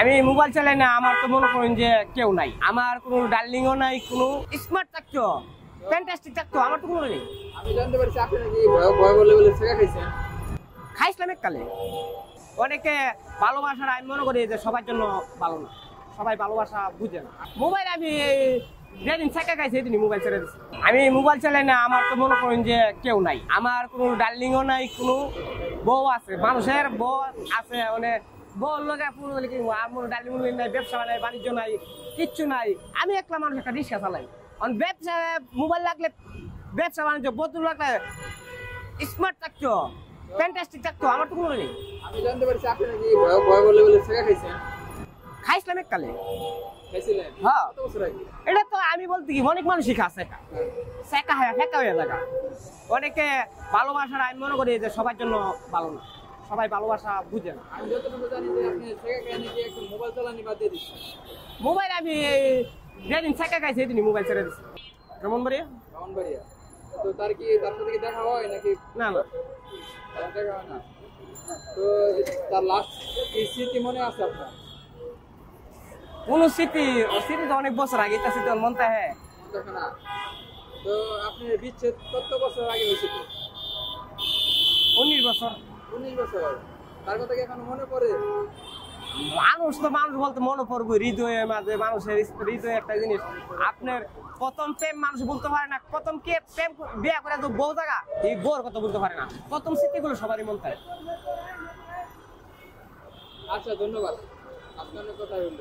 আমি মোবাইল চালাই না, আমার তো মনে করেন যে কেউ নাই, আমার কোনো ডার্লিংও নাই, কোনো স্মার্ট থাকতো, ফ্যান্টাস্টিক থাকতো, আমার তো কোনো নেই। আমি জানতে পারছি আপনি নাকি ভয় বলে বলে শেখা খাইছেন। খাইছিলাম এককালে। অনেকে ভালোবাসার, আমি মনে করি যে সবার জন্য ভালো না, সবাই ভালোবাসা বুঝে না। মোবাইল আমি যেদিন শেখা খাইছি সেদিনই মোবাইল ছেড়ে দিচ্ছি। আমি মোবাইল চালাই না, আমার তো মনে করেন যে কেউ নাই, আমার কোনো ডার্লিংও নাই, কোনো বউ আছে, মানুষের বউ আছে, মানে বউর লোক আমার ডার্লিং নাই, ব্যবসা নাই, বাণিজ্য নাই, কিচ্ছু নাই। আমি একলা মানুষ, একটা রিক্সা চালাই। ব্যবসা মোবাইল লাগলে, ব্যবসা বাণিজ্য বদল লাগলে স্মার্ট থাকতো, ফ্যান্টাস্টিক থাকতো, আমার তো কোনো নেই। আমি জানতে পারছি আপনি নাকি ভয় বলে বলে শেখা খাইছেন। খাইছিলাম এককালে। খাইছিলেন? হ্যাঁ, কত বছর আগে? এটা তো আমি বলতে কি অনেক মানুষই খাচ্ছে, শেখা হয়ে থাকা। অনেকে ভালোবাসার, আমি মনে করি যে সবার জন্য ভালো না, সবাই ভালোবাসা বুঝে না। আমি যতটুকু জানি যে আপনি শেখা খাই নাকি একটু মোবাইল চালানি বাদ দিয়ে দিচ্ছেন। মোবাইল আমি যেদিন শেখা খাইছি সেদিনই মোবাইল ছেড়ে দিচ্ছি। কেমন বাড়িয়া? ব্রাহ্মণবাড়িয়া। তো তার সাথে কি দেখা হয় নাকি? না না, দেখা হয় না। তো তার লাস্ট এই স্মৃতি মনে আছে আপনার? কোন স্মৃতি? স্মৃতি তো অনেক বছর আগে, এটা স্মৃতি মন তা হ্যাঁ। দেখো না। তো আপনি বিচ্ছেদ কত বছর আগে হয়েছিল? 19 বছর। 19 বছর। তার কথা কি এখন মনে পড়ে? মানুষ তো মানুষ বলতে মনে পড়বে, হৃদয়ের মাঝে মানুষের হৃদয় একটা জিনিস। আপনার প্রথম প্রেম মানুষ বলতে পারে না, প্রথম কে প্রেম বিয়ে করে তো বউ জায়গা, এই বউর কথা বলতে পারে না। প্রথম স্মৃতিগুলো সবারই মন থাকে। আচ্ছা, ধন্যবাদ। আপনার কথা হইল।